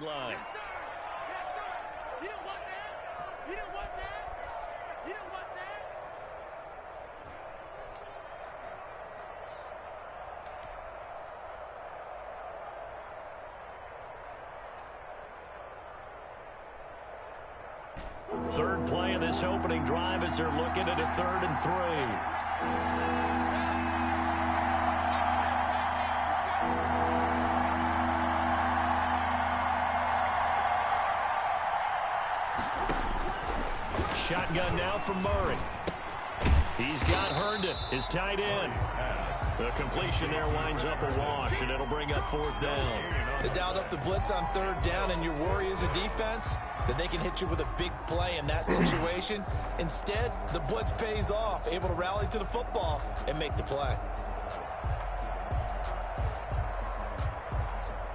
Line. You don't want that. You don't want that. You don't want that. Third play of this opening drive as they're looking at a 3rd and 3. Shotgun now from Murray. He's got Herndon, his tight end. The completion there winds up a wash, and it'll bring up 4th down. They dialed up the blitz on 3rd down, and your worry as a defense that they can hit you with a big play in that situation. Instead, the blitz pays off, able to rally to the football and make the play.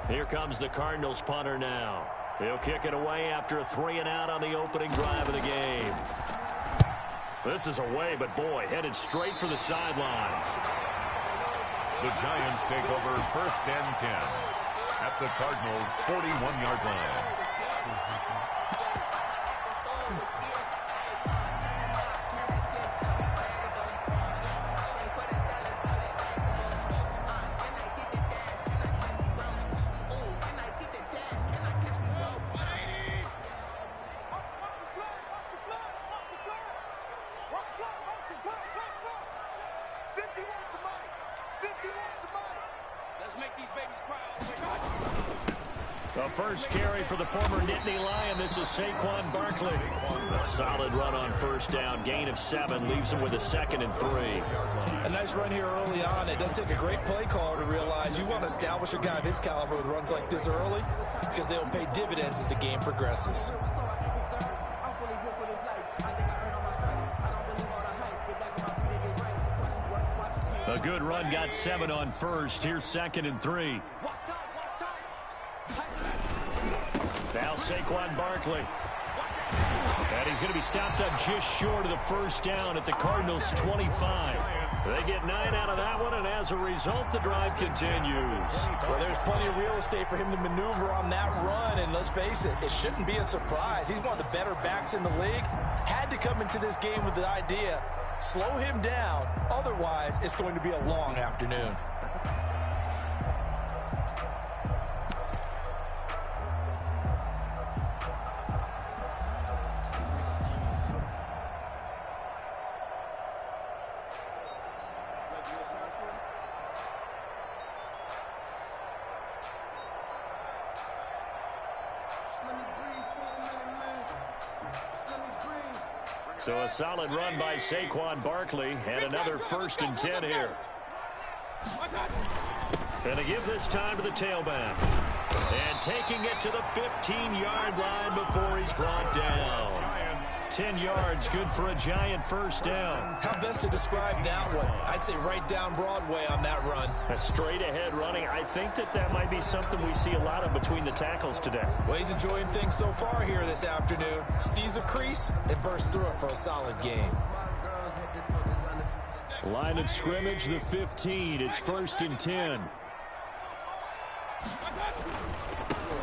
Here comes the Cardinals punter now. He'll kick it away after a 3-and-out on the opening drive of the game. This is away, but boy, headed straight for the sidelines. The Giants take over 1st and 10 at the Cardinals' 41-yard line. The first carry for the former Nittany Lion. This is Saquon Barkley. A solid run on 1st down. Gain of 7 leaves him with a 2nd and 3. A nice run here early on. It doesn't take a great play caller to realize you want to establish a guy of his caliber with runs like this early because they'll pay dividends as the game progresses. A good run, got 7 on 1st. Here's 2nd and 3. Now Saquon Barkley. And he's going to be stopped up just short of the 1st down at the Cardinals' 25. They get 9 out of that one, and as a result, the drive continues. Well, there's plenty of real estate for him to maneuver on that run, and let's face it, it shouldn't be a surprise. He's one of the better backs in the league. Had to come into this game with the idea, slow him down, otherwise it's going to be a long afternoon. So a solid run by Saquon Barkley, and another 1st and 10 here. Gonna give this time to the tailback. And taking it to the 15-yard line before he's brought down. 10 yards, good for a Giant 1st down. How best to describe that one? I'd say right down Broadway on that run. A straight-ahead running. I think that might be something we see a lot of between the tackles today. Well, he's enjoying things so far here this afternoon. Sees a crease and bursts through it for a solid game. Line of scrimmage, the 15. It's 1st and 10.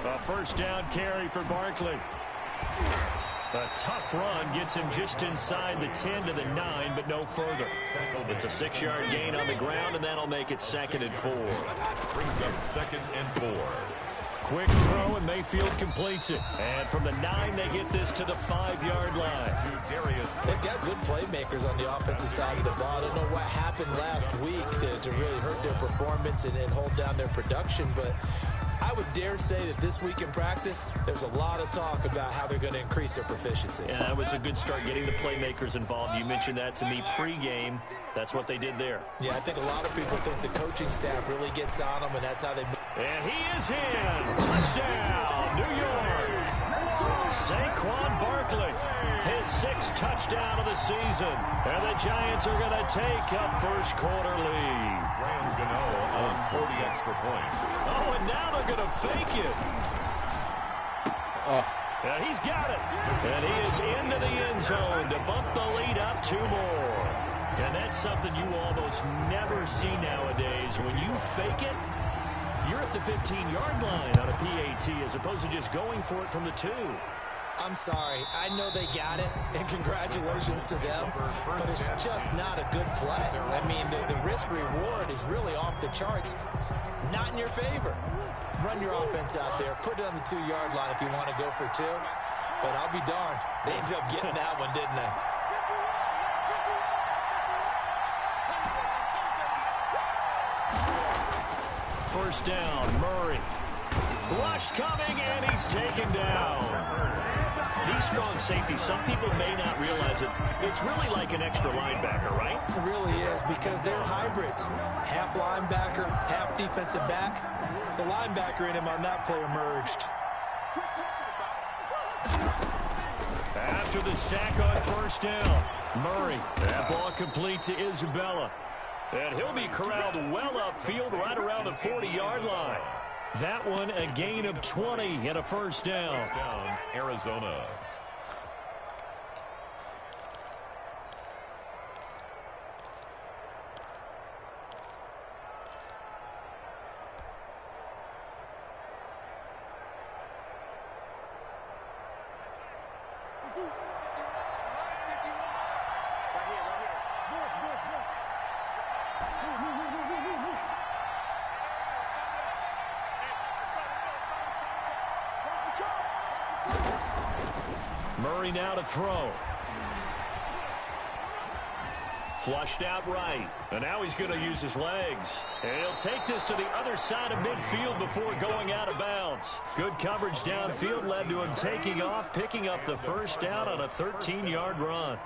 A 1st down carry for Barkley. A tough run gets him just inside the 10 to the 9, but no further. It's a 6-yard gain on the ground, and that'll make it 2nd and 4. Brings up 2nd and 4. Quick throw, and Mayfield completes it. And from the 9, they get this to the 5-yard line. They've got good playmakers on the offensive side of the ball. I don't know what happened last week to really hurt their performance and hold down their production, but I would dare say that this week in practice, there's a lot of talk about how they're going to increase their proficiency. Yeah, that was a good start getting the playmakers involved. You mentioned that to me pregame. That's what they did there. Yeah, I think a lot of people think the coaching staff really gets on them, and that's how they... And he is in. Touchdown, New York. Saquon Barkley, his 6th touchdown of the season. And the Giants are going to take a 1st quarter lead. Ryan Gano on 40 extra points. Oh, and now they're going to fake it. And he's got it. And he is into the end zone to bump the lead up 2 more. And that's something you almost never see nowadays. When you fake it, You're at the 15-yard line on a PAT as opposed to just going for it from the 2. I'm sorry. I know they got it, and congratulations to them, but it's just not a good play. I mean, the risk-reward is really off the charts, not in your favor. Run your offense out there. Put it on the 2-yard line if you want to go for 2, but I'll be darned. They ended up getting that one, didn't they? First down, Murray. Rush coming, and he's taken down. These strong safeties, some people may not realize it. It's really like an extra linebacker, right? It really is, because they're hybrids. Half linebacker, half defensive back. The linebacker in him on that play emerged. After the sack on first down, Murray. That ball complete to Isabella. And he'll be corralled well upfield right around the 40-yard line. That one a gain of 20 and a first down. First down, Arizona. Murray now to throw. Flushed out right. And now he's going to use his legs. And he'll take this to the other side of midfield before going out of bounds. Good coverage downfield led to him taking off, picking up the first down on a 13-yard run.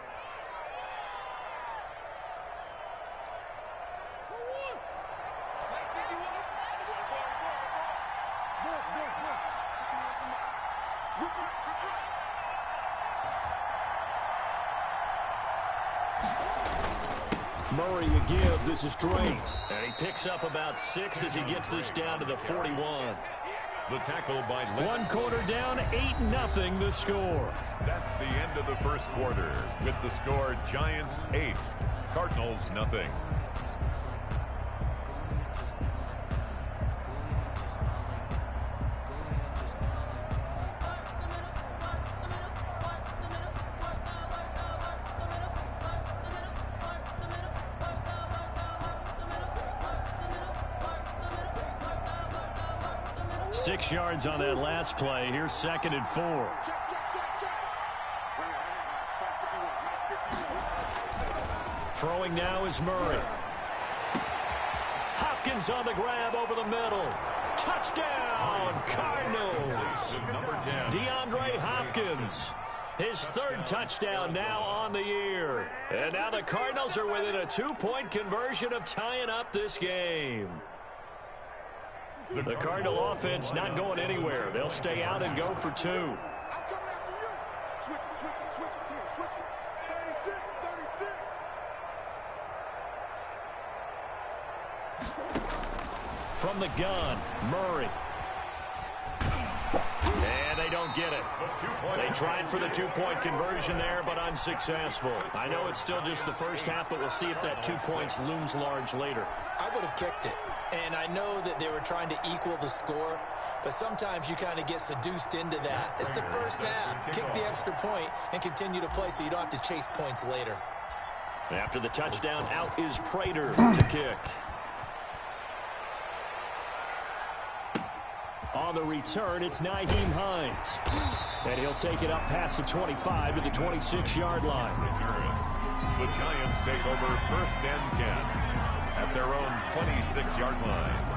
Murray again, this is Drake. And he picks up about 6 as he gets this down to the 41. The tackle by Lynn. One quarter down, 8-0 the score. That's the end of the first quarter with the score Giants 8, Cardinals nothing. Six yards on that last play. Here's 2nd and 4. Throwing now is Murray. Hopkins on the grab over the middle. Touchdown, Cardinals. Number 10. DeAndre Hopkins. His 3rd touchdown now on the year. And now the Cardinals are within a 2-point conversion of tying up this game. The Cardinal offense not going anywhere. They'll stay out and go for 2. I'm coming after you. Switch it. Here, switch it. 36. From the gun, Murray. And they don't get it. They tried for the 2-point conversion there, but unsuccessful. I know it's still just the first half, but we'll see if that 2 points looms large later. I would have kicked it. And I know that they were trying to equal the score, but sometimes you kind of get seduced into that. It's the first half. Kick the extra point and continue to play so you don't have to chase points later. After the touchdown, out is Prater to kick. On the return, it's Nyheim Hines. And he'll take it up past the 25 to the 26-yard line. The Giants take over 1st and 10. At their own 26-yard line.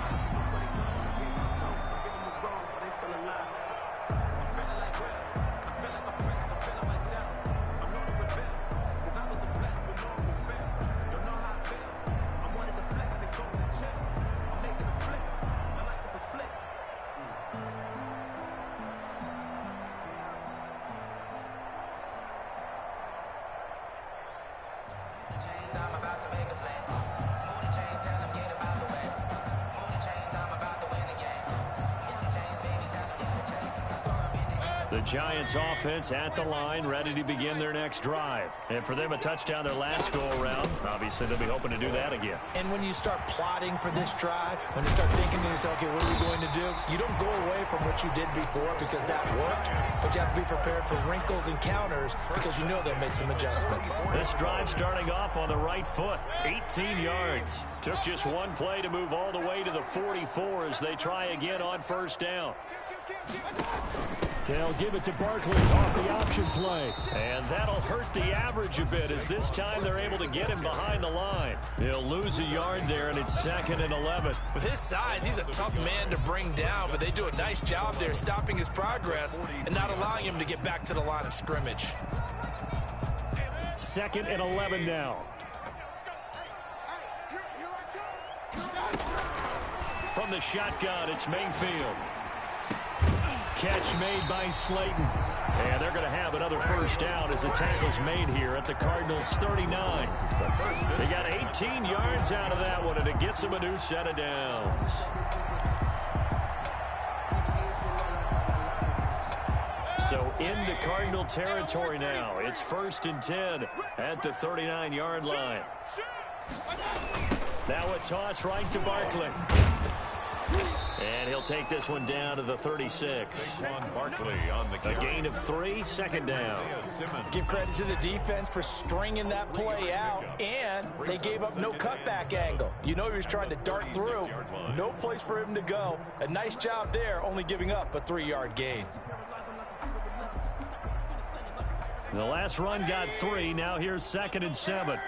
The Giants offense at the line, ready to begin their next drive. And for them, a touchdown their last go-around. Obviously, they'll be hoping to do that again. And when you start plotting for this drive, when you start thinking to yourself, okay, what are we going to do? You don't go away from what you did before because that worked, but you have to be prepared for wrinkles and counters because you know they'll make some adjustments. This drive starting off on the right foot, 18 yards. Took just one play to move all the way to the 44 as they try again on first down. They'll give it to Barkley off the option play. And that'll hurt the average a bit as this time they're able to get him behind the line. He'll lose a yard there, and it's 2nd and 11. With his size, he's a tough man to bring down, but they do a nice job there stopping his progress and not allowing him to get back to the line of scrimmage. 2nd and 11 now. From the shotgun, it's Mayfield. Catch made by Slayton. And they're going to have another first down as the tackle's made here at the Cardinals' 39. They got 18 yards out of that one, and it gets them a new set of downs. So into Cardinal territory now. It's 1st and 10 at the 39-yard line. Now a toss right to Barkley. And he'll take this one down to the 36. A gain of 3, 2nd down. Give credit to the defense for stringing that play out, and they gave up no cutback angle. You know he was trying to dart through. No place for him to go. A nice job there, only giving up a 3-yard gain. The last run got 3. Now here's 2nd and 7.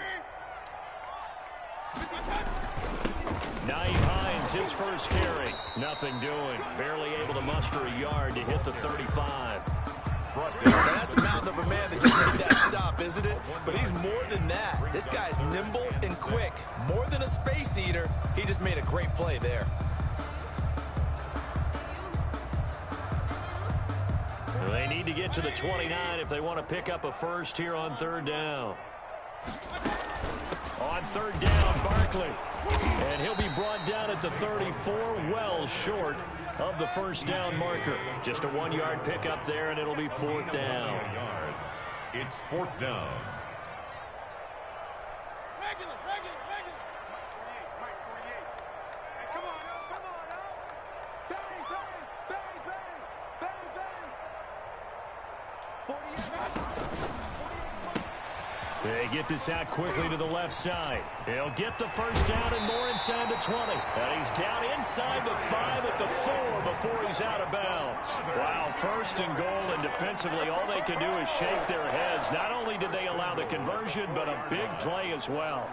Naeem Hines, his first carry. Nothing doing. Barely able to muster a yard to hit the 35. Now that's a mountain of a man that just made that stop, isn't it? But he's more than that. This guy's nimble and quick. More than a space eater, he just made a great play there. They need to get to the 29 if they want to pick up a first here on 3rd down. On 3rd down, Barkley. And he'll be brought down at the 34, well short of the first down marker. Just a 1-yard pickup there, and it'll be 4th down. It's 4th down. Regular. Mike 48. Hey, come on, come on, Bang, bang, bang, bang, bang, bang. 48. They get this out quickly to the left side. He'll get the first down and more inside the 20. And he's down inside the 5 at the 4 before he's out of bounds. Wow, 1st and goal, and defensively all they can do is shake their heads. Not only did they allow the conversion, but a big play as well.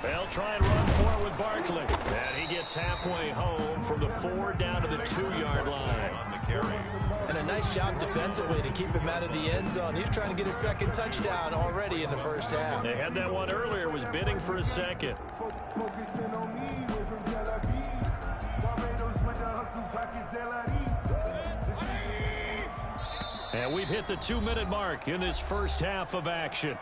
They'll try and run for it with Barkley. And he gets halfway home from the 4 down to the 2-yard line. And a nice job defensively to keep him out of the end zone. He's trying to get a 2nd touchdown already in the first half. They had that one earlier, was bidding for a 2nd. And we've hit the 2-minute mark in this first half of action.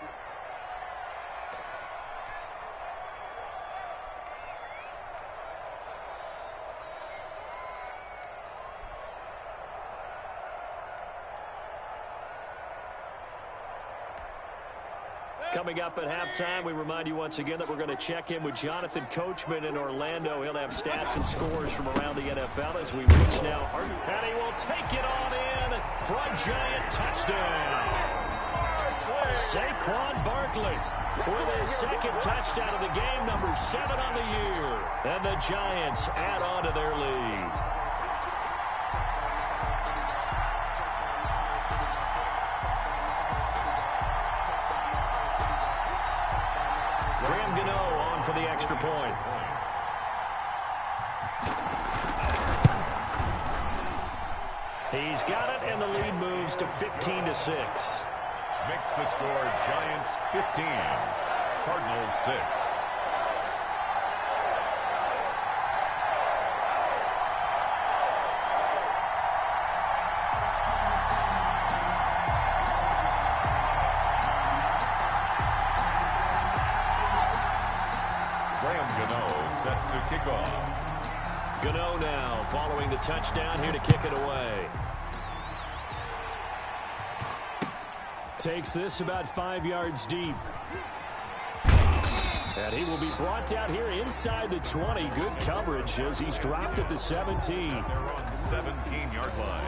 Coming up at halftime, we remind you once again that we're going to check in with Jonathan Coachman in Orlando. He'll have stats and scores from around the NFL as we reach now. And he will take it on in for a Giant touchdown. Saquon Barkley with his 2nd touchdown of the game, number 7 on the year. And the Giants add on to their lead. For the extra point. He's got it, and the lead moves to 15-6. Makes the score Giants 15, Cardinals 6. Set to kick off. Gano now following the touchdown here to kick it away. Takes this about 5 yards deep. And he will be brought down here inside the 20. Good coverage as he's dropped at the 17. They're on the 17-yard line.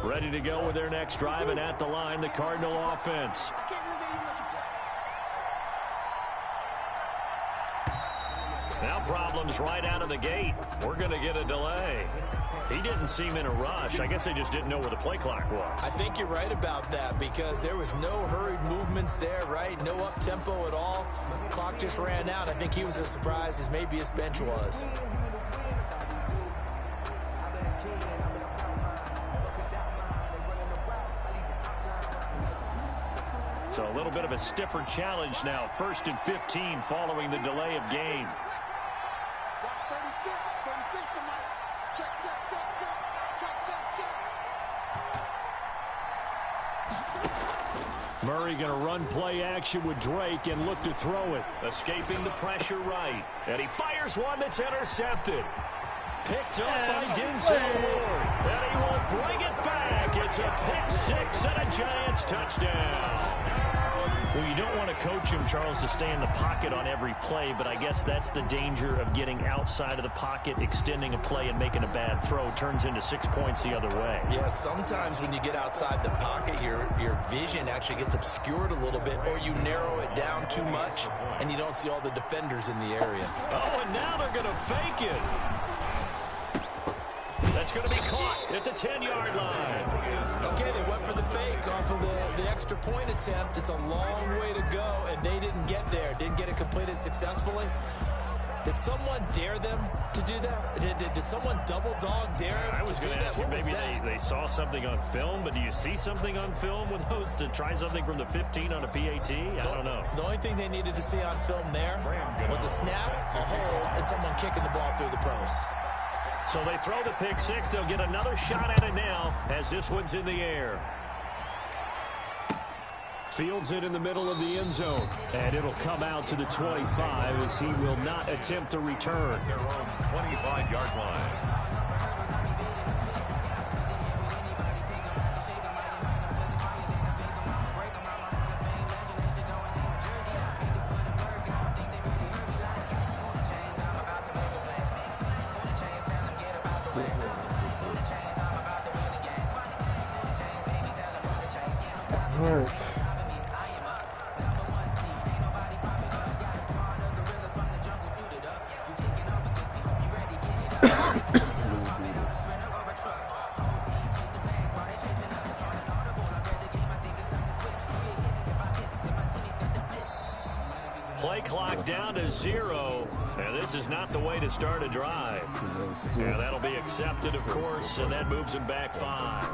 Ready to go with their next drive, and at the line, the Cardinal offense. Now problems right out of the gate. We're going to get a delay. He didn't seem in a rush. I guess they just didn't know where the play clock was. I think you're right about that because there was no hurried movements there, right? No up-tempo at all. Clock just ran out. I think he was as surprised as maybe his bench was. So a little bit of a stiffer challenge now. 1st and 15 following the delay of game. Murray going to run play action with Drake and look to throw it. Escaping the pressure right. And he fires one that's intercepted. Picked up by Denzel Ward. And he will bring it back. It's a pick six and a Giants touchdown. Well, you don't want to coach him, Charles, to stay in the pocket on every play, but I guess that's the danger of getting outside of the pocket, extending a play, and making a bad throw. Turns into 6 points the other way. Yeah, sometimes when you get outside the pocket, your vision actually gets obscured a little bit, or you narrow it down too much, and you don't see all the defenders in the area. Oh, and now they're going to fake it. That's going to be caught at the 10-yard line. Okay, they went for the fake off of the extra point attempt. It's a long way to go, and they didn't get there. Didn't get it completed successfully. Did someone dare them to do that? Did someone double dog dare them I was to do going to that? ask you, maybe they saw something on film, but do you see something on film with those to try something from the 15 on a PAT? I don't know. The only thing they needed to see on film there was a snap, a hold, and someone kicking the ball through the post. So they throw the pick six. They'll get another shot at it now as this one's in the air. Fields it in the middle of the end zone. And it'll come out to the 25 as he will not attempt to return. Their own 25-yard line. Play clock down to 0. And this is not the way to start a drive. Yeah, that'll be accepted, of course, and that moves him back 5.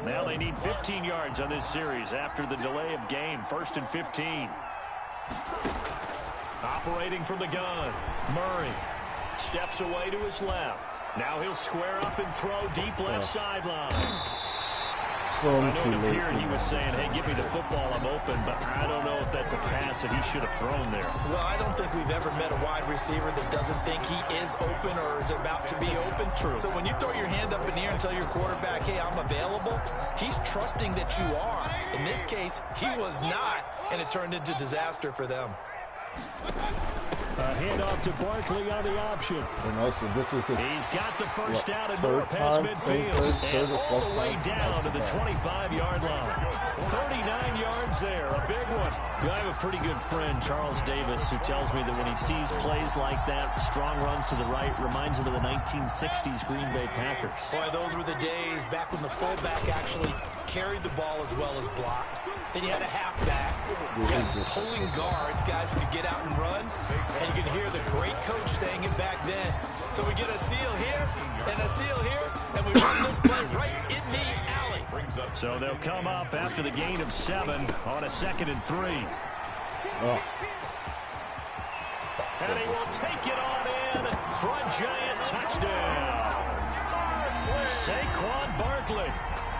Now they need 15 yards on this series after the delay of game. 1st and 15. Operating from the gun, Murray steps away to his left. Now he'll square up and throw deep left sideline. I know it appeared he was saying, hey, give me the football, I'm open, but I don't know if that's a pass that he should have thrown there. Well, I don't think we've ever met a wide receiver that doesn't think he is open or is about to be open. True. So when you throw your hand up in the air and tell your quarterback, hey, I'm available, he's trusting that you are. In this case, he was not, and it turned into disaster for them. A handoff to Barkley on the option. And also, this is He's got the first down and more past midfield. And all the way down to the 25-yard line. 39 yards there, a big one. You know, I have a pretty good friend, Charles Davis, who tells me that when he sees plays like that, strong runs to the right, reminds him of the 1960s Green Bay Packers. Boy, those were the days back when the fullback actually carried the ball as well as blocked. Then you had a halfback. You had pulling guards, guys who could get out and run. And you can hear the great coach saying it back then. So we get a seal here and a seal here, and we run this play right in the alley. So they'll come up after the gain of 7 on a 2nd and 3. Oh. And he will take it on in for a Giant touchdown. Saquon Barkley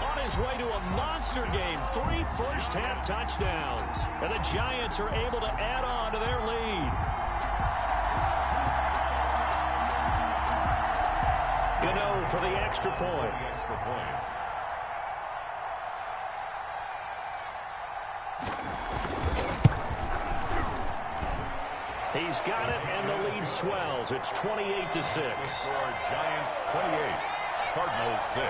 on his way to a monster game. 3 first-half touchdowns. And the Giants are able to add on to their lead. Gano for the extra point. He's got it, and the lead swells. It's 28-6. Giants 28, Cardinals 6.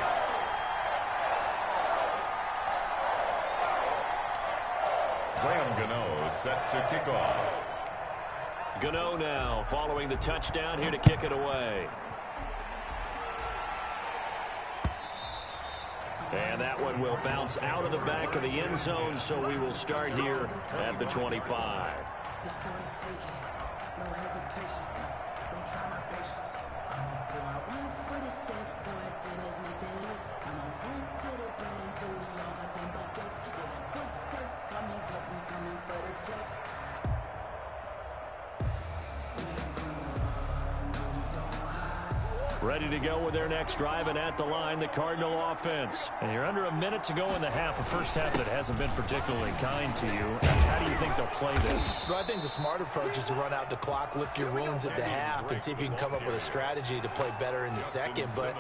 Graham Gano set to kick off. Gano now following the touchdown here to kick it away. And that one will bounce out of the back of the end zone, so we will start here at the 25. Ready to go with their next drive, and at the line, the Cardinal offense. And you're under a minute to go in the half, a first half that hasn't been particularly kind to you. How do you think they'll play this? Well, I think the smart approach is to run out the clock, lick your wounds at the half, and see if you can come up with a strategy to play better in the second. But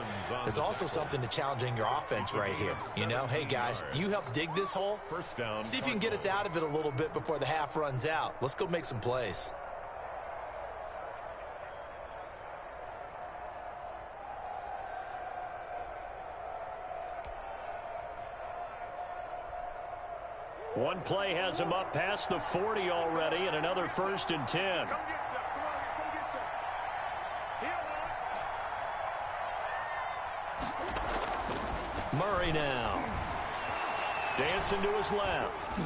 there's also something to challenging your offense right here. You know, hey, guys, you help dig this hole. First down. See if you can get us out of it a little bit before the half runs out. Let's go make some plays. One play has him up past the 40 already, and another 1st and 10. Come get some. Come on, come get some. Here, Murray now. Dancing to his left.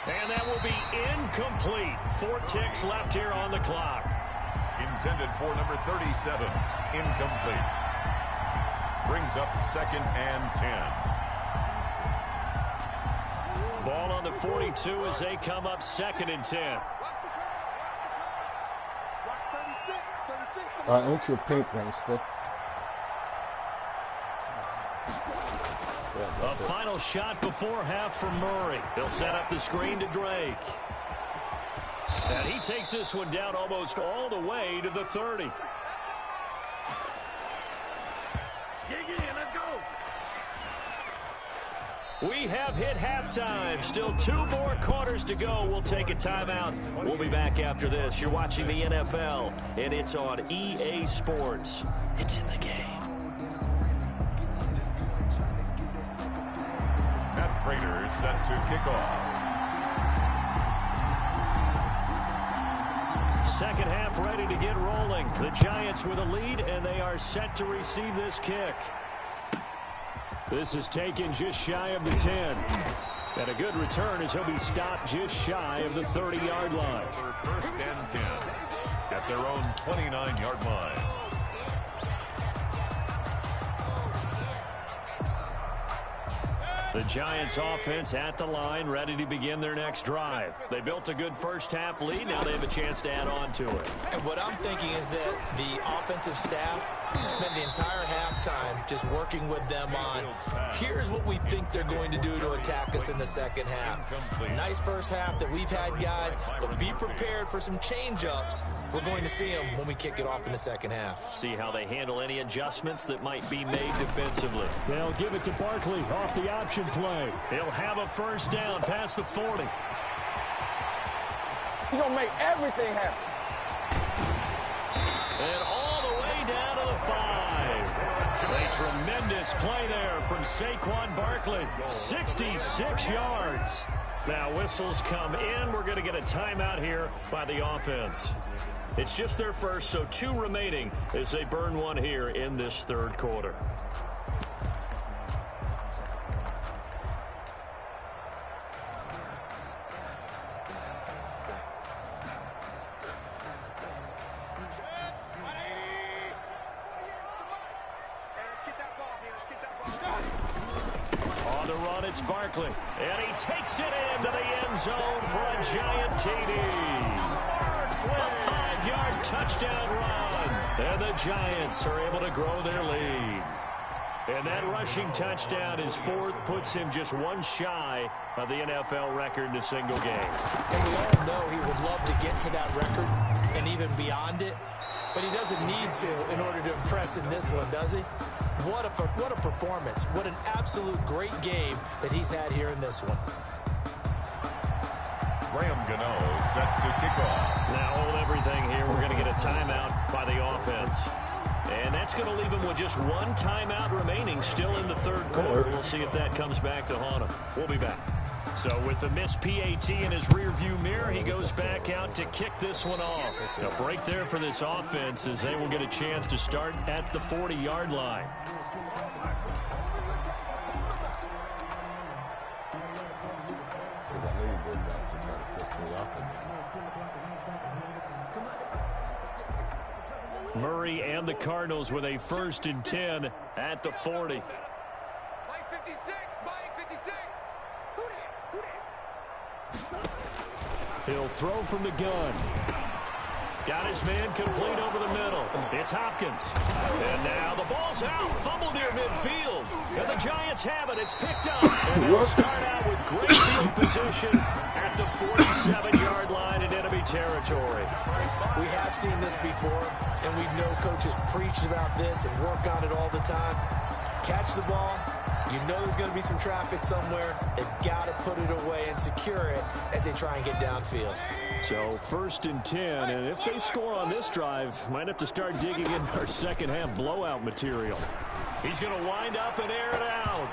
And that will be incomplete. 4 ticks left here on the clock. Intended for number 37. Incomplete. Brings up 2nd and 10. Ball on the 42 as they come up 2nd and 10. Into a pink, Youngster. A final shot before half from Murray. He'll set up the screen to Drake. And he takes this one down almost all the way to the 30. Dig in, let's go. We have hit halftime. Still 2 more quarters to go. We'll take a timeout. We'll be back after this. You're watching the NFL, and it's on EA Sports. It's in the game. Matt Prater set to kick off. Second half ready to get rolling. The Giants with a lead, and they are set to receive this kick. This is taken just shy of the 10. And a good return as he'll be stopped just shy of the 30-yard line. 1st and 10 at their own 29-yard line. The Giants offense at the line, ready to begin their next drive. They built a good first half lead. Now they have a chance to add on to it. And what I'm thinking is that the offensive staff spent the entire halftime just working with them on, here's what we think they're going to do to attack us in the second half. Nice first half that we've had, guys, but be prepared for some change-ups. We're going to see them when we kick it off in the second half. See how they handle any adjustments that might be made defensively. They'll give it to Barkley off the option. play. He'll have a first down past the 40. He's going to make everything happen. And all the way down to the 5. A tremendous play there from Saquon Barkley. 66 yards. Now whistles come in. We're going to get a timeout here by the offense. It's just their first, so 2 remaining as they burn one here in this third quarter. On the run, it's Barkley, and he takes it into the end zone for a giant TD. A 5-yard touchdown run, and the Giants are able to grow their lead. And that rushing touchdown, his 4th, puts him just 1 shy of the NFL record in a single game. And we all know he would love to get to that record and even beyond it, but he doesn't need to in order to impress in this one, does he? What a performance. What an absolute great game that he's had here in this one. Graham Gano set to kick off. Now hold everything here. We're going to get a timeout by the offense. And that's going to leave him with just 1 timeout remaining still in the third quarter. We'll see if that comes back to haunt him. We'll be back. So with the missed PAT in his rearview mirror, he goes back out to kick this one off. A break there for this offense as they will get a chance to start at the 40-yard line. Murray and the Cardinals with a 1st and 10 at the 40. Mike 56, Mike 56. Who that? He'll throw from the gun. Got his man complete over the middle. It's Hopkins. And now the ball's out. Fumble near midfield. And the Giants have it. It's picked up. And they'll start out with great field position at the 47-yard line in enemy territory. We have seen this before, and we know coaches preach about this and work on it all the time. Catch the ball. You know there's going to be some traffic somewhere. They've got to put it away and secure it as they try and get downfield. So 1st and 10, and if they score on this drive, might have to start digging in our second half blowout material. He's going to wind up and air it out.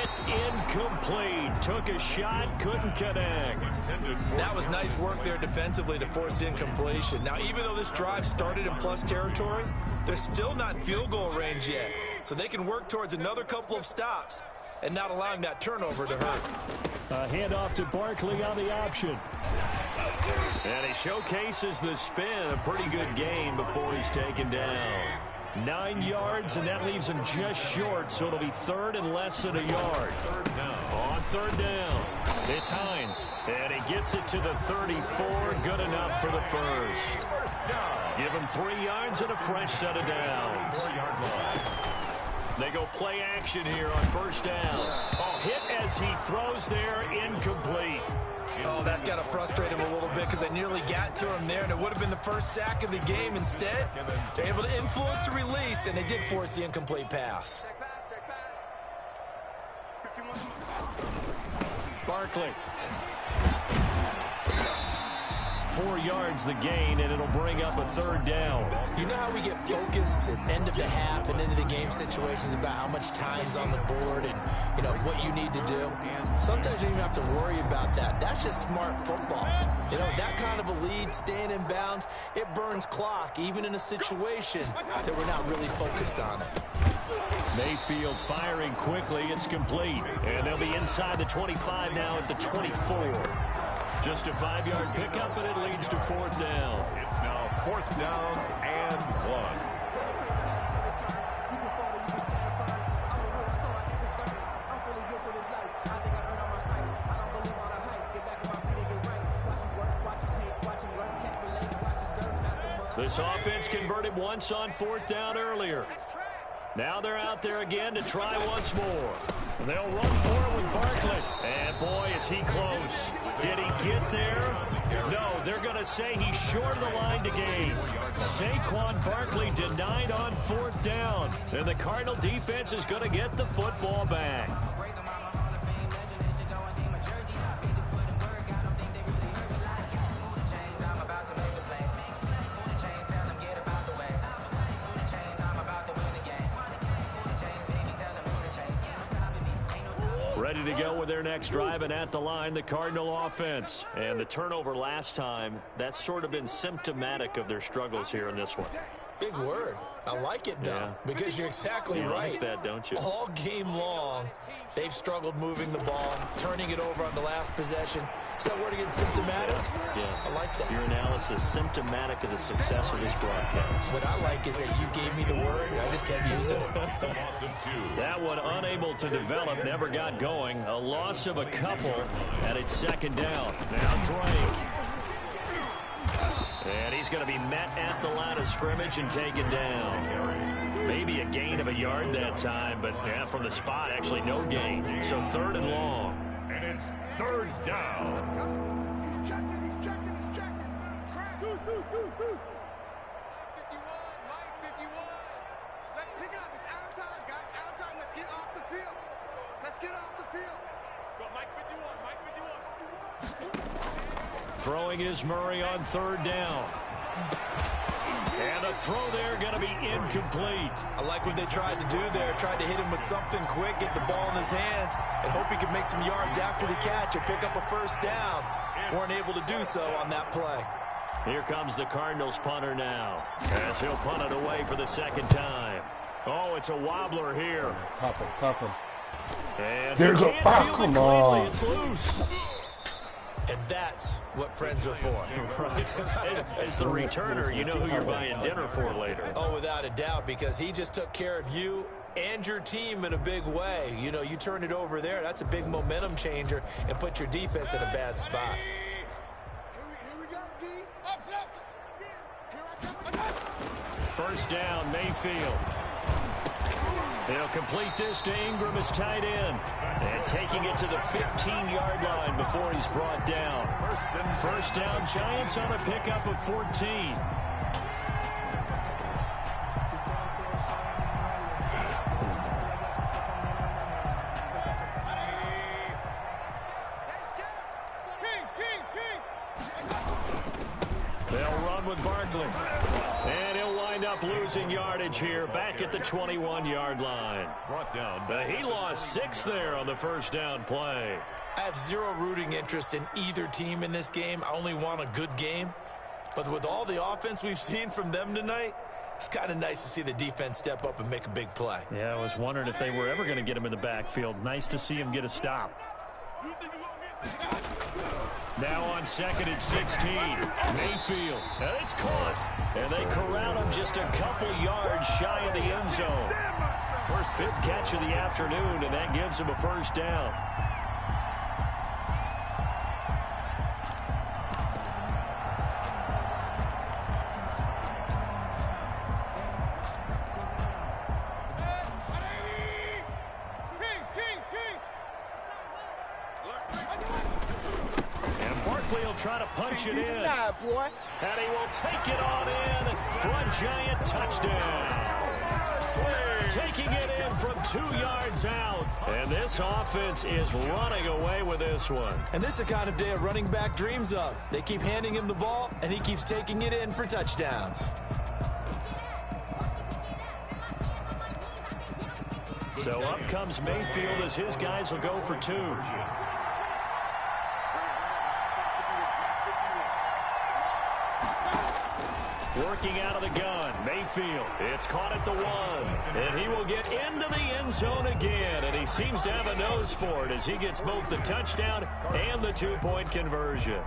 It's incomplete. Took a shot, couldn't connect. That was nice work there defensively to force incompletion. Now, even though this drive started in plus territory, they're still not in field goal range yet. So they can work towards another couple of stops and not allowing that turnover to hurt. A handoff to Barkley on the option. And he showcases the spin. A pretty good gain before he's taken down. 9 yards, and that leaves him just short, so it'll be 3rd and less than a yard. On 3rd down, it's Hines, and he gets it to the 34. Good enough for the 1st. Give him 3 yards and a fresh set of downs. They go play action here on 1st down. Oh, hit as he throws there, incomplete. Oh, that's got to frustrate him a little bit because they nearly got to him there, and it would have been the first sack of the game. Instead, they're able to influence the release, and they did force the incomplete pass. Barkley. 4 yards the gain, and it'll bring up a 3rd down. You know how we get focused at end of the half and into the game situations about how much time's on the board and, you know, what you need to do? Sometimes you don't even have to worry about that. That's just smart football. You know, that kind of a lead, staying in bounds, it burns clock, even in a situation that we're not really focused on it. Mayfield firing quickly. It's complete. And they'll be inside the 25 now at the 24. Just a 5-yard pickup, and it leads to 4th down. It's now 4th down and 1. This offense converted once on 4th down earlier. Now they're out there again to try once more. They'll run for it with Barkley. And boy, is he close. Did he get there? No, they're going to say he's short of the line to gain. Saquon Barkley denied on 4th down. And the Cardinal defense is going to get the football back. Ready to go with their next drive, and at the line, the Cardinal offense. And the turnover last time, that's sort of been symptomatic of their struggles here in this one. Big word. I like it, though, because you're exactly right. Like that, don't you? All game long, they've struggled moving the ball, turning it over on the last possession. Is that word again, symptomatic? Yeah. I like that. Your analysis, symptomatic of the success of this broadcast. What I like is that you gave me the word, and I just kept using it. It's a loss of 2. That one unable to develop, never got going. A loss of a couple, and it's second down. Now Drake. And he's going to be met at the line of scrimmage and taken down. Maybe a gain of a yard that time, but yeah, from the spot, actually no gain. So third and long. And it's third down. He's checking. Crap. Deuce. Mike 51. Let's pick it up. It's out of time, guys. Out of time. Let's get off the field. Go, Mike 51. Throwing is Murray on third down. And the throw there going to be incomplete. I like what they tried to do there. Tried to hit him with something quick, get the ball in his hands, and hope he could make some yards after the catch and pick up a first down. Weren't able to do so on that play. Here comes the Cardinals punter now, as he'll punt it away for the second time. Oh, it's a wobbler here. Top him. And There he you go. can't Oh, field it come cleanly. on. It's loose. And that's what friends are for. Right. As the returner, you know who you're buying dinner for later. Oh, without a doubt, because he just took care of you and your team in a big way. You know, you turn it over there, that's a big momentum changer, and put your defense in a bad spot. Here we go, D. Up. Here I come. First down, Mayfield. He'll complete this to Ingram as tight end. And taking it to the 15-yard line before he's brought down. First down, Giants on a pickup of 14. They'll run with Barkley. And he'll wind up losing yardage here back at the 21-yard line. Brought down. But he lost 6 there on the first down play. I have zero rooting interest in either team in this game. I only want a good game. But with all the offense we've seen from them tonight, it's kind of nice to see the defense step up and make a big play. Yeah, I was wondering if they were ever going to get him in the backfield. Nice to see him get a stop. Now on second and 16, Mayfield. And it's caught. And they corral him just a couple yards shy of the end zone. First 5th catch of the afternoon, and that gives him a first down. Try to punch it in. And he will take it on in for a Giant touchdown. Taking it in from 2 yards out. And this offense is running away with this one. And this is the kind of day a running back dreams of. They keep handing him the ball, and he keeps taking it in for touchdowns. So up comes Mayfield as his guys will go for 2. Working out of the gun, Mayfield. It's caught at the 1. And he will get into the end zone again. And he seems to have a nose for it as he gets both the touchdown and the 2-point conversion.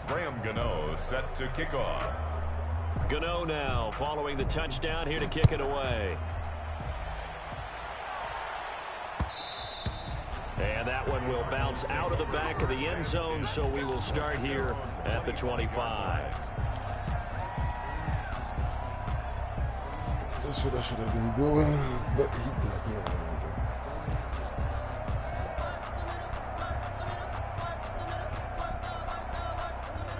Graham Gano set to kick off. Gano now following the touchdown here to kick it away. And that one will bounce out of the back of the end zone, so we will start here at the 25. That's what I should have been doing, but he blocked me out.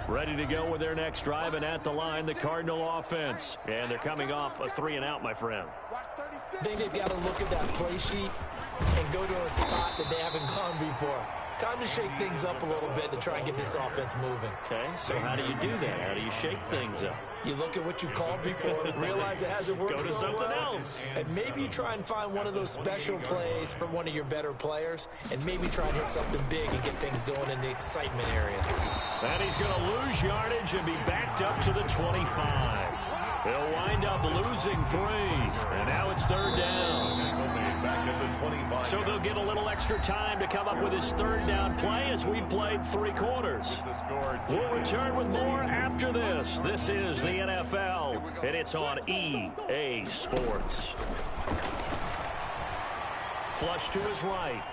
Ready to go with their next drive, and at the line, the Cardinal offense. And they're coming off a 3-and-out, my friend. I think they've got to look at that play sheet and go to a spot that they haven't gone before. Time to shake things up a little bit to try and get this offense moving. Okay, so how do you do that? How do you shake things up? You look at what you called before, realize it hasn't worked Go to so something well, else. and maybe you try and find one of those special plays from one of your better players, and maybe try and hit something big and get things going in the excitement area. And he's going to lose yardage and be backed up to the 25. He'll wind up losing 3, and now it's third down. Back at the 25. So they'll get a little extra time to come up with his third down play as we've played 3 quarters. We'll return with more after this. This is the NFL, and it's on EA Sports. Flush to his right.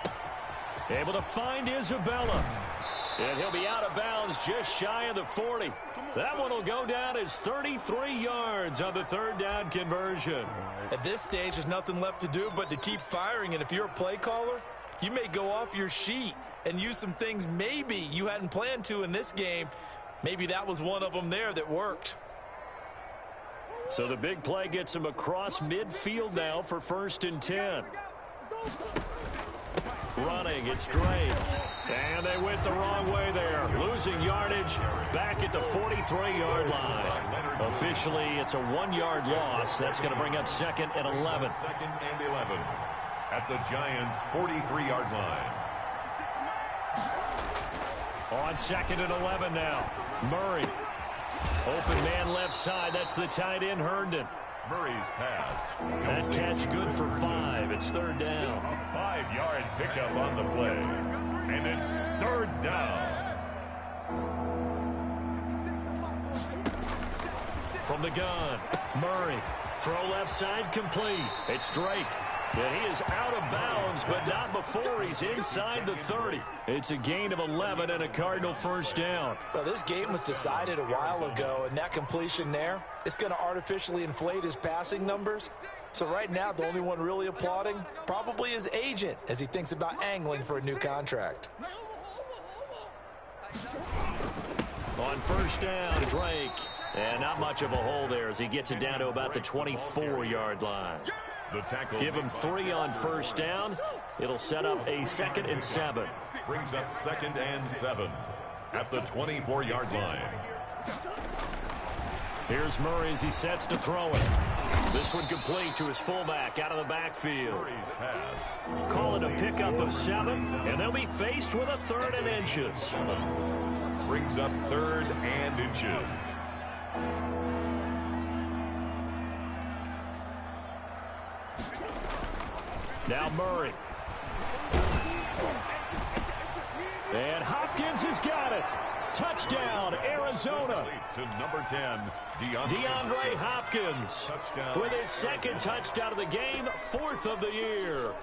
Able to find Isabella. And he'll be out of bounds just shy of the 40. That one will go down as 33 yards on the third down conversion. At this stage, there's nothing left to do but to keep firing. And if you're a play caller, you may go off your sheet and use some things maybe you hadn't planned to in this game. Maybe that was one of them there that worked. So the big play gets him across midfield now for 1st and 10. Running, it's Drake. And they went the wrong way there. Losing yardage back at the 43-yard line. Officially, it's a 1-yard loss. That's going to bring up 2nd and 11. 2nd and 11 at the Giants' 43-yard line. On 2nd and 11 now. Murray. Open man left side. That's the tight end, Herndon. Murray's pass. That catch good for 5. It's third down. A 5-yard pickup on the play. And it's third down. From the gun, Murray. Throw left side complete. It's Drake. And he is out of bounds, but not before he's inside the 30. It's a gain of 11 and a Cardinal first down. Well, this game was decided a while ago, and that completion there, it's going to artificially inflate his passing numbers. So right now, the only one really applauding probably his agent as he thinks about angling for a new contract. On first down, Drake. And not much of a hole there as he gets it down to about the 24-yard line. The tackle. Give him 3 on first down. It'll set up a 2nd and 7. Brings up 2nd and 7 at the 24-yard line. Here's Murray as he sets to throw it. This one complete to his fullback out of the backfield. Murray's pass. Call it a pickup of 7, and they'll be faced with a 3rd and inches. Brings up 3rd and inches. Now Murray. And Hopkins has got it. Touchdown, Arizona. To number 10, DeAndre Hopkins Touchdown. with his 2nd touchdown of the game, 4th of the year.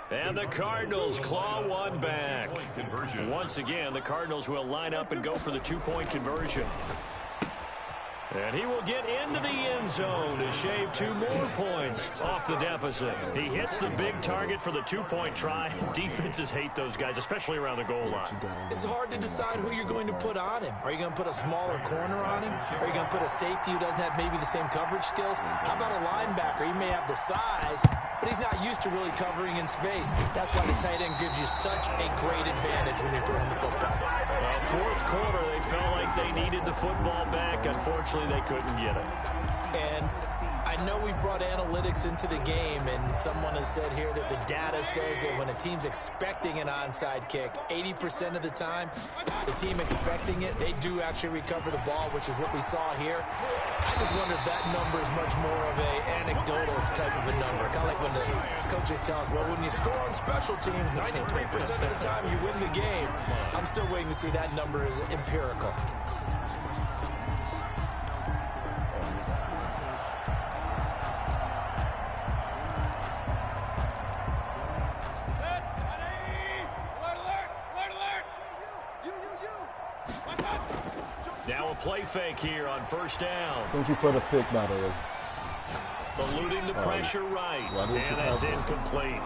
And the Cardinals claw one back. Conversion. Once again, the Cardinals will line up and go for the 2-point conversion. And he will get into the end zone to shave 2 more points off the deficit. He hits the big target for the 2-point try. Defenses hate those guys, especially around the goal line. It's hard to decide who you're going to put on him. Are you going to put a smaller corner on him? Are you going to put a safety who doesn't have maybe the same coverage skills? How about a linebacker? He may have the size, but he's not used to really covering in space. That's why the tight end gives you such a great advantage when you're throwing the football. Well, 4th quarter, they felt like they needed the football back. Unfortunately, they couldn't get it. And I know we brought analytics into the game, and someone has said here that the data says that when a team's expecting an onside kick, 80% of the time, the team expecting it, they do actually recover the ball, which is what we saw here. I just wonder if that number is much more of a anecdotal type of a number. Kind of like when the coaches tell us, well, when you score on special teams, 93% of the time you win the game. I'm still waiting to see that number is empirical. Now a play fake here on first down. Thank you for the pick, by the way. Eluding the pressure right. Why didn't And you that's pass it? incomplete.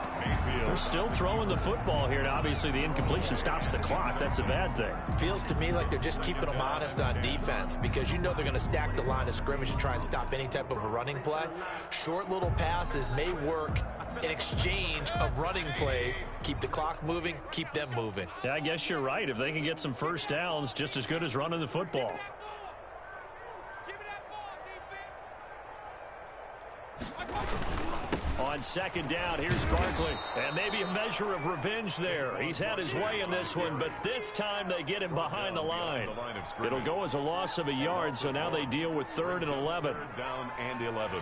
They're still throwing the football here. Now, obviously, the incompletion stops the clock. That's a bad thing. Feels to me like they're just keeping them honest on defense because you know they're going to stack the line of scrimmage and try and stop any type of a running play. Short little passes may work in exchange of running plays. Keep the clock moving, keep them moving. Yeah, I guess you're right. If they can get some first downs, just as good as running the football. On second down, here's Barkley. And maybe a measure of revenge there. He's had his way in this one, but this time they get him behind the line. It'll go as a loss of a yard, so now they deal with 3rd and 11. 3rd down and 11.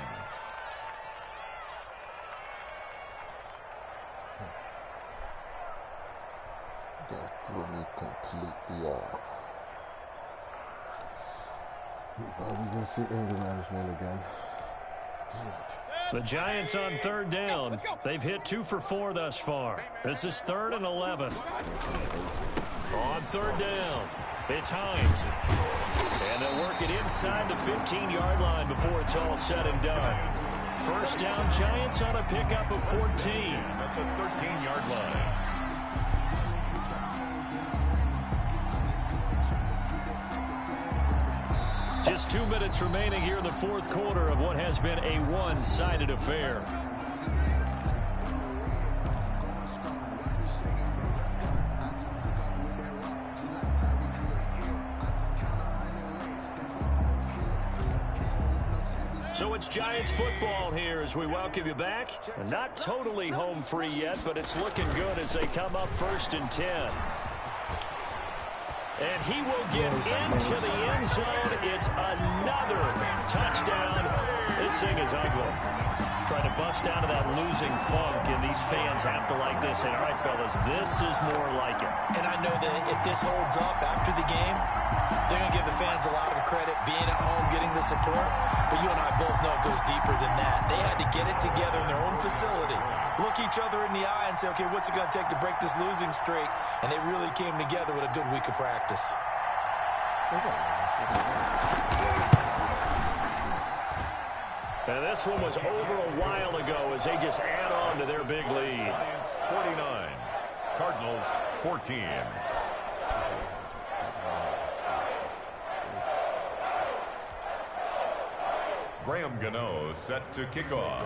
That threw me completely off. Are we going to see anger management again? Damn it. The Giants on 3rd down. They've hit 2 for 4 thus far. This is 3rd and 11. On 3rd down, it's Hines. And they'll work it inside the 15-yard line before it's all said and done. 1st down, Giants on a pickup of 14. At the 13-yard line. Just 2 minutes remaining here in the 4th quarter of what has been a one-sided affair. So it's Giants football here as we welcome you back. Not totally home free yet, but it's looking good as they come up 1st and 10. And he will get into the end zone. It's another touchdown. This thing is ugly. Trying to bust out of that losing funk, and these fans have to like this. And all right, fellas, this is more like it. And I know that if this holds up after the game, they're going to give the fans a lot of credit being at home, getting the support. But you and I both know it goes deeper than that. They had to get it together in their own facility, look each other in the eye and say, okay, what's it going to take to break this losing streak? And they really came together with a good week of practice. And this one was over a while ago as they just add on to their big lead. 49, Cardinals 14. Graham Gano set to kick off.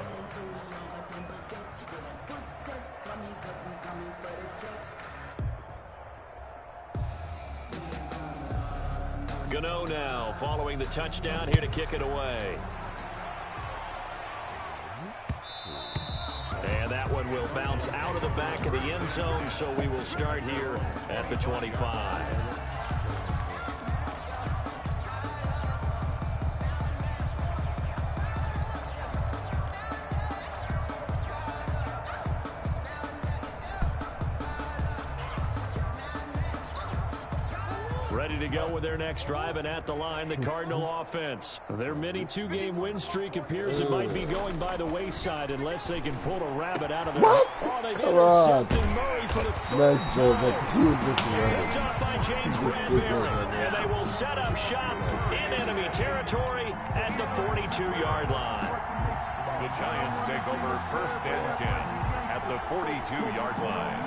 Gano now following the touchdown here to kick it away. And that one will bounce out of the back of the end zone, so we will start here at the 25. Ready to go with their next drive, and at the line, the Cardinal offense. Their mini 2-game win streak appears it might be going by the wayside unless they can pull a rabbit out of their... What? Oh, they've intercepted Murray for the 3rd time. Picked off by James Bradbury, and they will set up shop in enemy territory at the 42-yard line. The Giants take over 1st and 10 at the 42-yard line.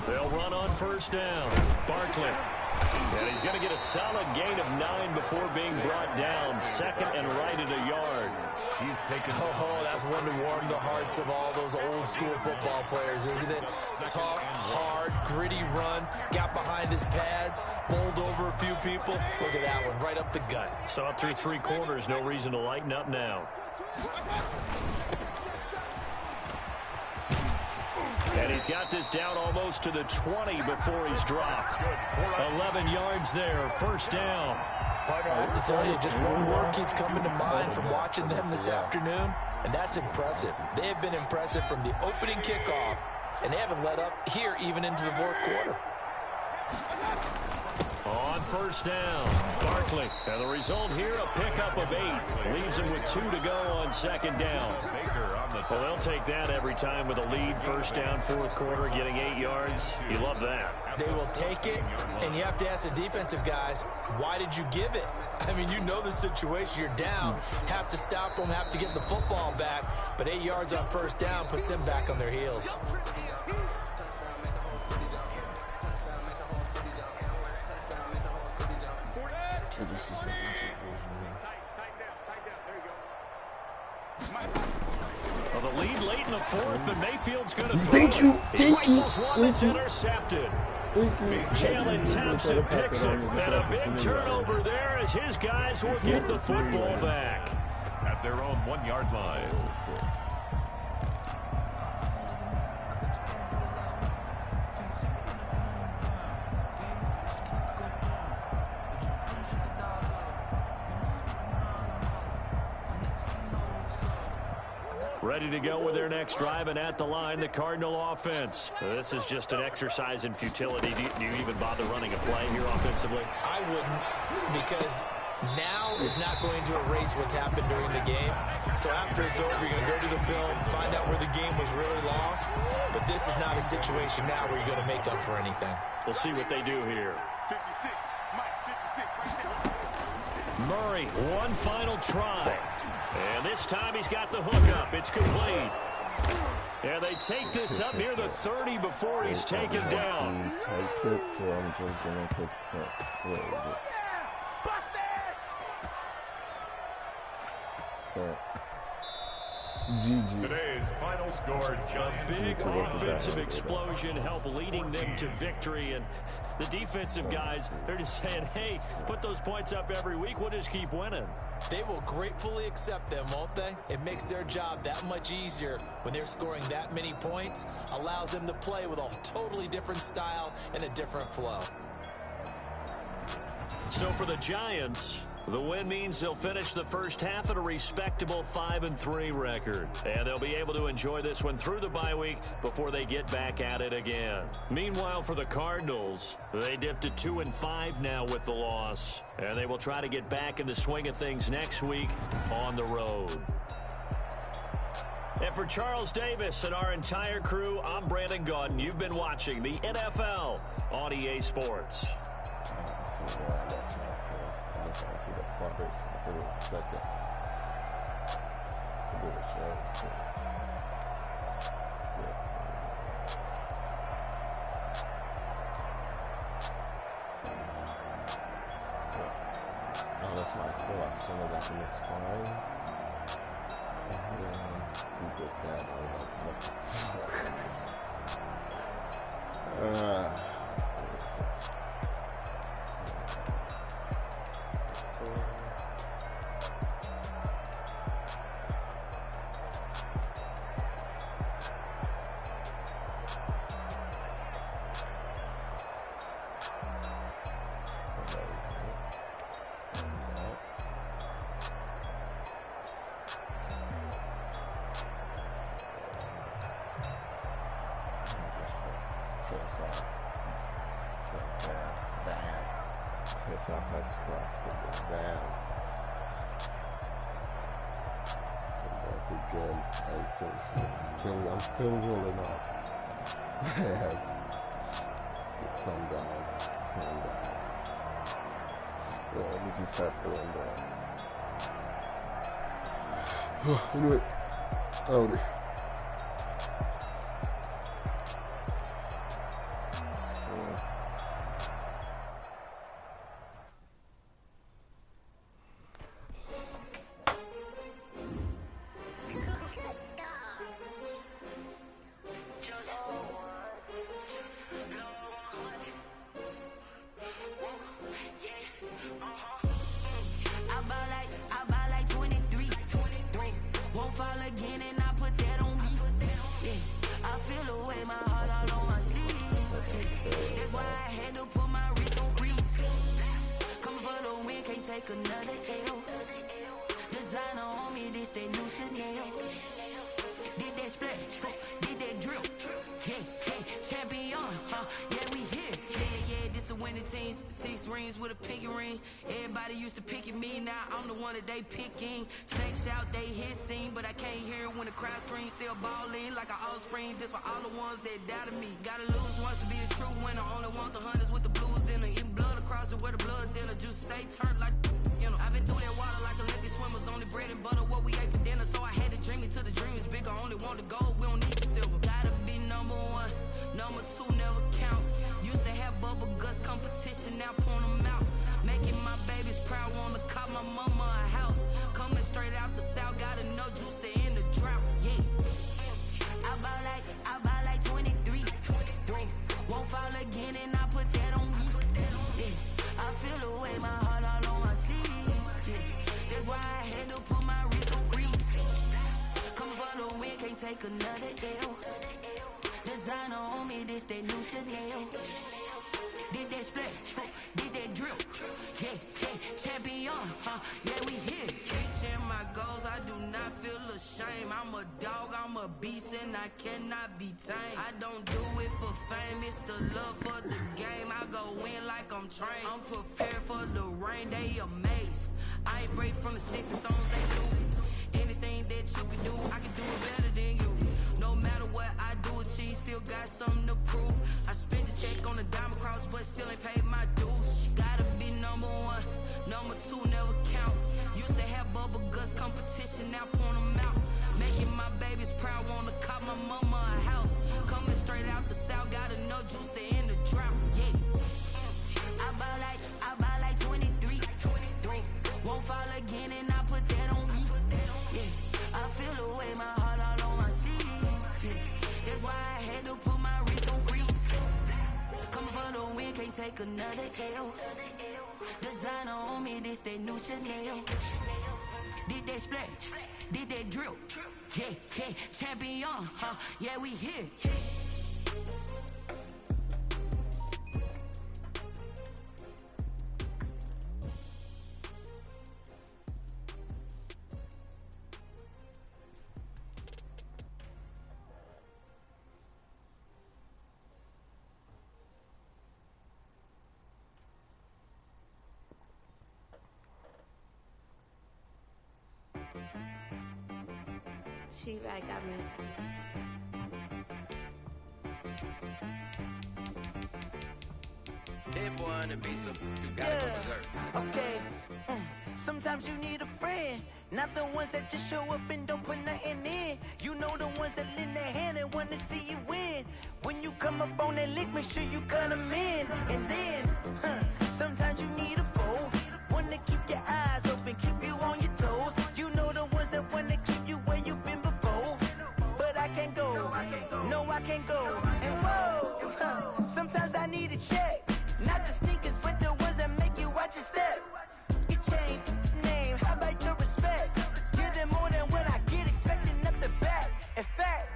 They'll run on 1st down. Barkley. And he's going to get a solid gain of 9 before being brought down. 2nd and right at a yard. He's taken... Oh, that's one to warm the hearts of all those old school football players, isn't it? Tough, hard, gritty run. Got behind his pads. Bowled over a few people. Look at that one, right up the gut. So up through 3 quarters, no reason to lighten up now. And he's got this down almost to the 20 before he's dropped. 11 yards there, 1st down. Partner, I have to tell you, just one word keeps coming to mind from watching them this afternoon, and that's impressive. They have been impressive from the opening kickoff, and they haven't let up here even into the 4th quarter. On first down, Barkley. And the result here, a pickup of 8. Leaves him with 2 to go on second down. Well, they'll take that every time with a lead. First down, fourth quarter, getting 8 yards. You love that. They will take it, and you have to ask the defensive guys, why did you give it? I mean, you know the situation. You're down. Have to stop them, have to get the football back. But 8 yards on first down puts them back on their heels. This is not well, the lead late in the fourth, but Mayfield's going to throw. Thank you. He rifles one that's intercepted. Jalen Thompson picks it, and a big turnover there as his guys will get the football back. At their own 1-yard line. Ready to go with their next drive, and at the line, the Cardinal offense. This is just an exercise in futility. Do you even bother running a play here offensively? I wouldn't, because now is not going to erase what's happened during the game. So after it's over, you're going to go to the film, find out where the game was really lost. But this is not a situation now where you're going to make up for anything. We'll see what they do here. 56, Mike, 56. Murray, one final try. And this time he's got the hook up. It's complete. And they take this up near the 30 before he's taken down. Type it, so I'm just gonna put set. Where is it? Set. GG. Today's final score, John. Big offensive explosion help leading them to victory. And the defensive guys, they're just saying, hey, put those points up every week. We'll just keep winning. They will gratefully accept them, won't they? It makes their job that much easier when they're scoring that many points. Allows them to play with a totally different style and a different flow. So for the Giants, the win means they'll finish the first half at a respectable 5-3 record. And they'll be able to enjoy this one through the bye week before they get back at it again. Meanwhile, for the Cardinals, they dipped to 2-5 now with the loss. And they will try to get back in the swing of things next week on the road. And for Charles Davis and our entire crew, I'm Brandon Gaudin. You've been watching the NFL on EA Sports. I see the fuckers. I think it's second. I did it straight. Oh, that's my kill as soon as I can miss fine. And then he did that. I was like, I'm still rolling up. Calm down. Calm down. Yeah, let me just have to run down. Anyway. Oh, winning teams, 6 rings with a pinky ring. Everybody used to pick at me, now I'm the one that they picking. Snakes out, they hit scene, but I can't hear when the crowd screams. Still balling like an offspring, this for all the ones that doubted me. Gotta lose once to be a true winner, only want the hunters with the blues in them. Eating blood across it where the blood dinner, just stay turned like, you know. I've been through that water like Olympic swimmers, only bread and butter, what we ate for dinner. So I had to dream it till the dream is bigger, only want the gold, we don't need the silver. Gotta be number 1, number 2 never count. Used to have bubble guts competition, now point them out. Making my babies proud, wanna call my mama a house. Coming straight out the south, got enough juice to end the drought, yeah. I buy like 23. Won't fall again and I put that on me, yeah. I feel the way, my heart all on my sleeve, yeah. That's why I had to put my wrist on freeze. Coming for the win, can't take another L. Designer on me, this that new Chanel. Did that split, did that drill, yeah, champion, yeah, we here. Reaching my goals, I do not feel ashamed. I'm a dog, I'm a beast, and I cannot be tamed. I don't do it for fame, it's the love for the game. I go in like I'm trained. I'm prepared for the rain, they amazed. I ain't break from the sticks and stones, they do. Anything that you can do, I can do it better than you. No matter what I do achieve, still got something to prove. I spent the check on the diamond cross, but still ain't paid my dues. Gotta be number 1, number 2 never count. Used to have bubble guts competition, now point them out. Making my babies proud, wanna call my mama a house. Coming straight out the south, got enough juice to end the drought, yeah. I buy like 23. Won't fall again and I put that on me, yeah. I feel the way, my heart all on my sleeve, yeah. That's why I had to put my wrist on freeze. Coming for the win, can't take another L. Designer on me, this that new Chanel. Did that split, did that drill, yeah, champion, yeah, we here. She right got me. That boy on the beat, so you gotta go berserk. Okay. Sometimes you need a friend, not the ones that just show up and don't put nothing in. You know the ones that lend their hand and wanna see you win. When you come up on that lick, make sure you cut them in. And then, sometimes you need a foe, one to keep your eyes open, keep you on your toes. You know the ones that wanna keep you where you've been before. But I can't go, no I can't go. And whoa, sometimes I need a check, not the sneakers, but the ones that make you watch your step. You change name, how about your respect? Give them more than what I get, expecting nothing back. In fact,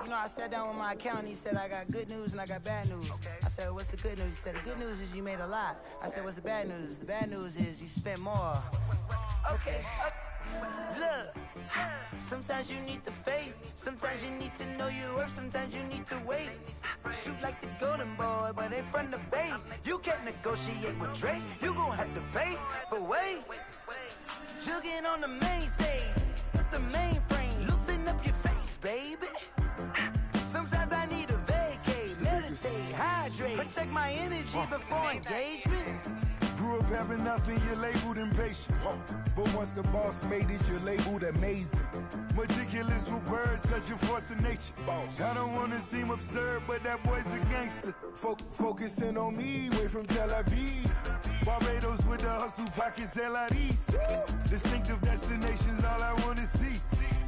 you know, I sat down with my accountant, he said I got good news and I got bad news. I said, what's the good news? He said, the good news is you made a lot. I said, what's the bad news? The bad news is you spent more. Okay. Look, sometimes you need the faith, sometimes you need to know your worth, sometimes you need to wait. Shoot like the golden boy, but they from the bay. You can't negotiate with Drake, you gon' have to pay. But wait, jugging on the main stage, with the mainframe, loosen up your face, baby. Sometimes I need a vacate, meditate, hydrate, protect my energy before engagement. Grew up having nothing, you're labeled impatient. But once the boss made it, you're labeled amazing. Meticulous with words, such a force of nature. I don't wanna seem absurd, but that boy's a gangster. Focusing on me, way from Tel Aviv. Barbados with the hustle pockets, LIDs. Distinctive destinations, all I wanna see.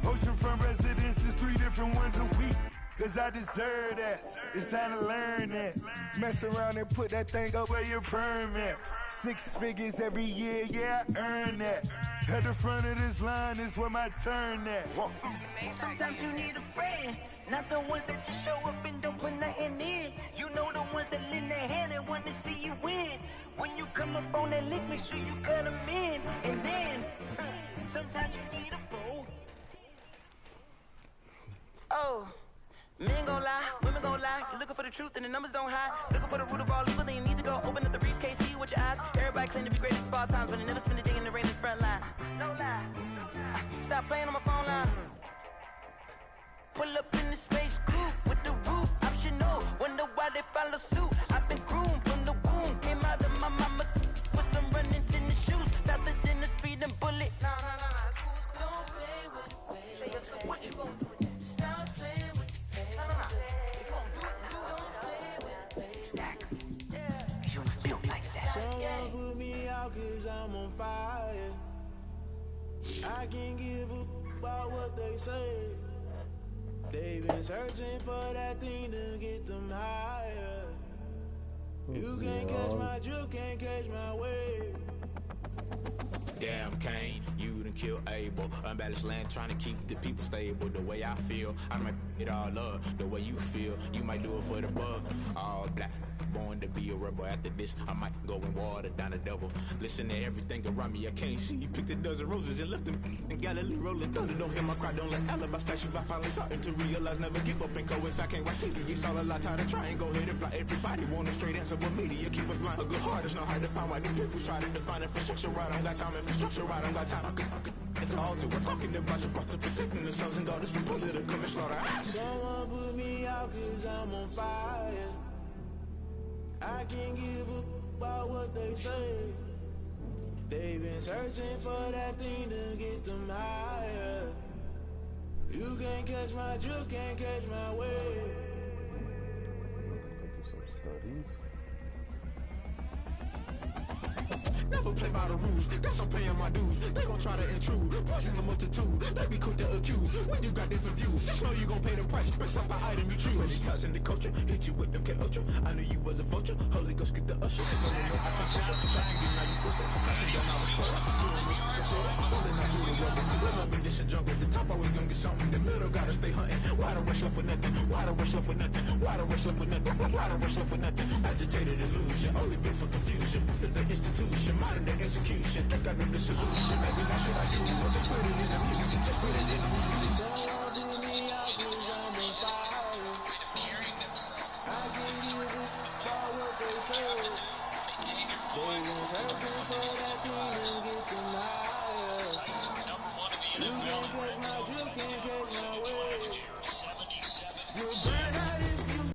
Oceanfront residences, 3 different ones a week. Cause I deserve that, it's time to learn that. Mess around and put that thing up where your perm at. 6 figures every year, yeah, I earn that. At the front of this line is where my turn at. Sometimes you need a friend, not the ones that just show up and don't put nothing in. You know the ones that lend their hand and want to see you win. When you come up on that lick, make sure you cut them in. And then, sometimes you need a fool. Oh. Men gon' lie, women gon' lie. You're looking for the the truth and the numbers don't hide. Looking for the root of all evil, then you need to go open up the briefcase, see what your eyes. Everybody claim to be great at small times, but they never spend a day in the rain in the front line. No lie. Stop playing on my phone line. Pull up in the space coupe with the roof optional. Wonder why they follow suit. I've been groomed from the womb. Came out of my mama with some running tennis shoes. Faster than the speeding bullet. Nah, it's cool. Don't play with it. Say so what you gonna do with that? Stop playing with it. Nah. If you gonna do it, don't play with it. Exactly. Yeah. You don't feel like that. Someone put me out 'cause I'm on fire. I can't give a about what they say. They've been searching for that thing to get them higher. You can't catch my drift, can't catch my wave. Damn, Kane, you done killed Abel. Unbalanced land, trying to keep the people stable. The way I feel, I might it all up. The way you feel, you might do it for the bug. All black, born to be a rebel. After this, I might go and water down the devil. Listen to everything around me, I can't see. Picked a dozen roses and left them in Galilee rolling thunder. Don't hear my cry, don't let alibis flash. If I finally starting to realize, never give up and coincide. I can't watch TV, it's all a lot. Tired of trying, go ahead and fly. Everybody want a straight answer, but media keep us blind. A good heart is not hard to find. Why the people try to define infrastructure right? I don't got time. Infrastructure right, I don't got time. I could it's all to we're talking about your to protecting the sons and daughters from political and slaughter. Someone put me out 'cause I'm on fire. I can't give a about what they say. They've been searching for that thing to get them higher. You can't catch my drift, can't catch my wave. Do some studies. Never play by the rules, guess I'm paying my dues. They gon' try to intrude, poison the multitude. They be quick to accuse, when you got different views. Just know you gon' pay the price, based off the item you choose. Many times in the culture, hit you with MK Ultra. I knew you was a vulture, Holy Ghost get the usher. I can push up, shocking you, now you force it. Crashing down, I was close, doing this, so shit. I'm falling, I do the work. Remember this and jungle, the top always gonna get something. In the middle, gotta stay hunting. Why the rush left for nothing? Why the rush left for nothing? Why the rush left for nothing? Why the rush left for nothing? Agitated illusion, only built for confusion. The institution, modern day execution. Think I know the solution. Maybe not should I do it? Just put it in the music. Just put it in the music. Someone do me out 'cause I'm on fire. I can't give a about what they say. They've been searching for that thing to get them higher.